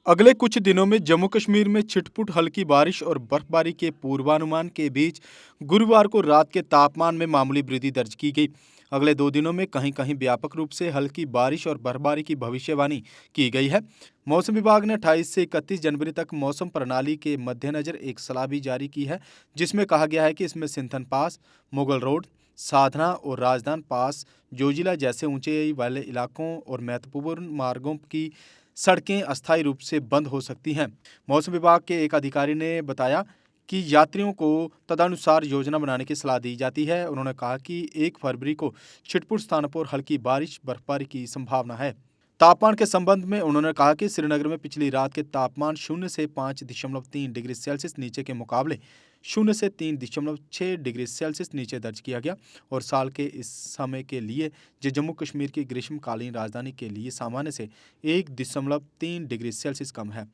अगले कुछ दिनों में जम्मू कश्मीर में छिटपुट हल्की बारिश और बर्फबारी के पूर्वानुमान के बीच गुरुवार को रात के तापमान में मामूली वृद्धि दर्ज की गई। अगले 2 दिनों में कहीं कहीं व्यापक रूप से हल्की बारिश और बर्फबारी की भविष्यवाणी की गई है। मौसम विभाग ने 28 से 31 जनवरी तक मौसम प्रणाली के मद्देनजर एक सलाह भी जारी की है, जिसमें कहा गया है कि इसमें सिंथन पास, मुगल रोड, साधना और राजधान पास, जोजिला जैसे ऊंचाई वाले इलाकों और महत्वपूर्ण मार्गों की सड़कें अस्थायी रूप से बंद हो सकती हैं। मौसम विभाग के एक अधिकारी ने बताया कि यात्रियों को तदनुसार योजना बनाने की सलाह दी जाती है। उन्होंने कहा कि 1 फरवरी को छिटपुट स्थानों पर हल्की बारिश बर्फबारी की संभावना है। तापमान के संबंध में उन्होंने कहा कि श्रीनगर में पिछली रात के तापमान 0 से 5.3 डिग्री सेल्सियस नीचे के मुकाबले 0 से 3.6 डिग्री सेल्सियस नीचे दर्ज किया गया और साल के इस समय के लिए जो जम्मू कश्मीर की ग्रीष्मकालीन राजधानी के लिए सामान्य से 1.3 डिग्री सेल्सियस कम है।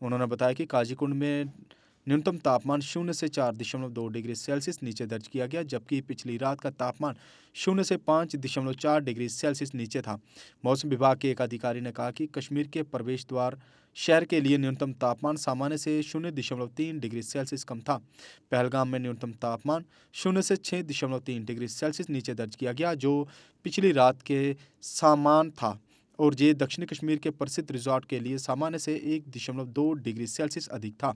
उन्होंने बताया कि काजीकुंड में न्यूनतम तापमान 0 से 4.2 डिग्री सेल्सियस नीचे दर्ज किया गया, जबकि पिछली रात का तापमान 0 से 5.4 डिग्री सेल्सियस नीचे था। मौसम विभाग के एक अधिकारी ने कहा कि कश्मीर के प्रवेश द्वार शहर के लिए न्यूनतम तापमान सामान्य से 0.3 डिग्री सेल्सियस कम था। पहलगाम में न्यूनतम तापमान 0 से 6.3 डिग्री सेल्सियस नीचे दर्ज किया गया, जो पिछली रात के समान था, और ये दक्षिणी कश्मीर के प्रसिद्ध रिजॉर्ट के लिए सामान्य से 1.2 डिग्री सेल्सियस अधिक था।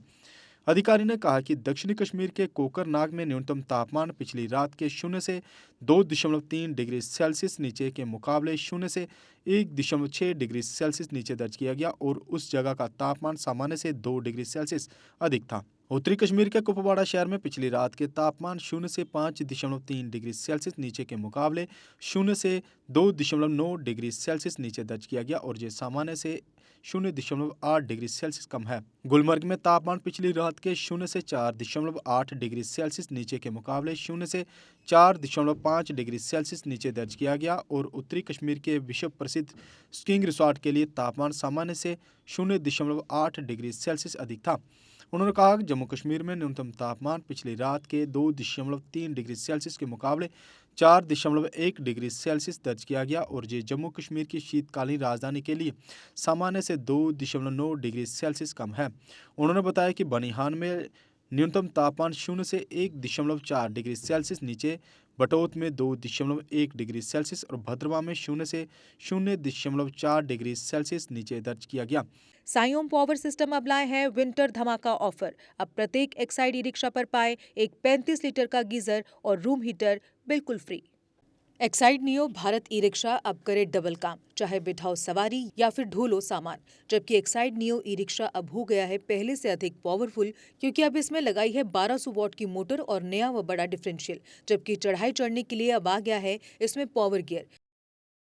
अधिकारी ने कहा कि दक्षिणी कश्मीर के कोकरनाग में न्यूनतम तापमान पिछली रात के 0 से 2.3 डिग्री सेल्सियस नीचे के मुकाबले 0 से 1.6 डिग्री सेल्सियस नीचे दर्ज किया गया और उस जगह का तापमान सामान्य से 2 डिग्री सेल्सियस अधिक था। उत्तरी कश्मीर के कुपवाड़ा शहर में पिछली रात के तापमान 0 से 5.3 डिग्री सेल्सियस नीचे के मुकाबले 0 से 2.9 डिग्री सेल्सियस नीचे दर्ज किया गया और ये सामान्य से 0.8 डिग्री सेल्सियस कम है। गुलमर्ग में तापमान पिछली रात के 0 से 4.8 डिग्री सेल्सियस नीचे के मुकाबले 0 से 4.5 डिग्री सेल्सियस नीचे दर्ज किया गया और उत्तरी कश्मीर के विश्व प्रसिद्ध स्कीइंग रिसॉर्ट के लिए तापमान सामान्य से 0.8 डिग्री सेल्सियस अधिक था। उन्होंने कहा कि जम्मू कश्मीर में न्यूनतम तापमान पिछली रात के 2.3 डिग्री सेल्सियस के मुकाबले 4.1 डिग्री सेल्सियस दर्ज किया गया और ये जम्मू कश्मीर की शीतकालीन राजधानी के लिए सामान्य से 2.9 डिग्री सेल्सियस कम है। उन्होंने बताया कि बनिहाल में न्यूनतम तापमान 0 से 1.4 डिग्री सेल्सियस नीचे, बटोत में 2.1 डिग्री सेल्सियस और भद्रवाह में 0 से 0.4 डिग्री सेल्सियस नीचे दर्ज किया गया। साइओम पावर सिस्टम अब लाए हैं विंटर धमाका ऑफर। अब प्रत्येक एक्साइड ई रिक्शा पर पाए एक 35 लीटर का गीजर और रूम हीटर बिल्कुल free. Exide neo Bharat e rickshaw अब करे डबल काम, चाहे बिठाओ सवारी या फिर ढोलो सामान। जबकि एक्साइड नियो ई रिक्शा अब हो गया है पहले से अधिक पावरफुल, क्योंकि अब इसमें लगाई है 1200 वॉट की मोटर और नया व बड़ा डिफरेंशियल। जबकि चढ़ाई चढ़ने के लिए अब आ गया है इसमें पावर गियर।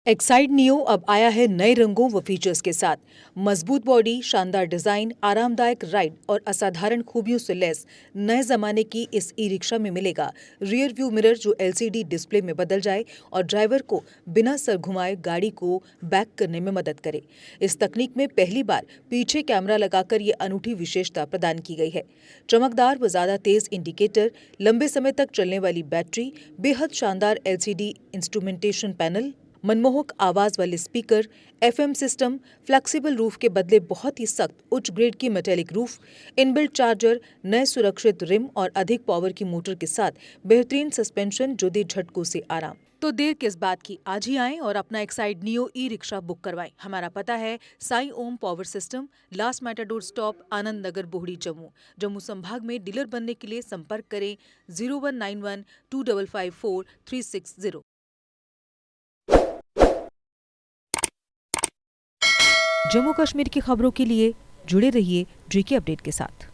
एक्साइड नियो अब आया है नए रंगों व फीचर्स के साथ। मजबूत बॉडी, शानदार डिजाइन, आरामदायक राइड और असाधारण खूबियों से लैस नए जमाने की इस ई रिक्शा में मिलेगा रियर व्यू मिरर, जो LCD डिस्प्ले में बदल जाए और ड्राइवर को बिना सर घुमाए गाड़ी को बैक करने में मदद करे। इस तकनीक में पहली बार पीछे कैमरा लगाकर ये अनूठी विशेषता प्रदान की गई है। चमकदार व ज्यादा तेज इंडिकेटर, लंबे समय तक चलने वाली बैटरी, बेहद शानदार LCD इंस्ट्रूमेंटेशन पैनल, मनमोहक आवाज वाले speaker, FM system, flexible roof के बदले बहुत ही सख्त उच्च ग्रेड की मेटेलिक रूफ, इनबिल्ट चार्जर, नए सुरक्षित रिम और अधिक पावर की मोटर के साथ बेहतरीन सस्पेंशन जो दे झटकों से आराम। तो देर किस बात की, आज ही आएं और अपना Exide Neo e rickshaw book करवाएं। हमारा पता है Sai Om power system, last Matador stop, Anand Nagar, Bohri, Jammu. Jammu संभाग में डीलर बनने के लिए संपर्क करें 0191 2554 360। जम्मू कश्मीर की खबरों के लिए जुड़े रहिए GK अपडेट के साथ।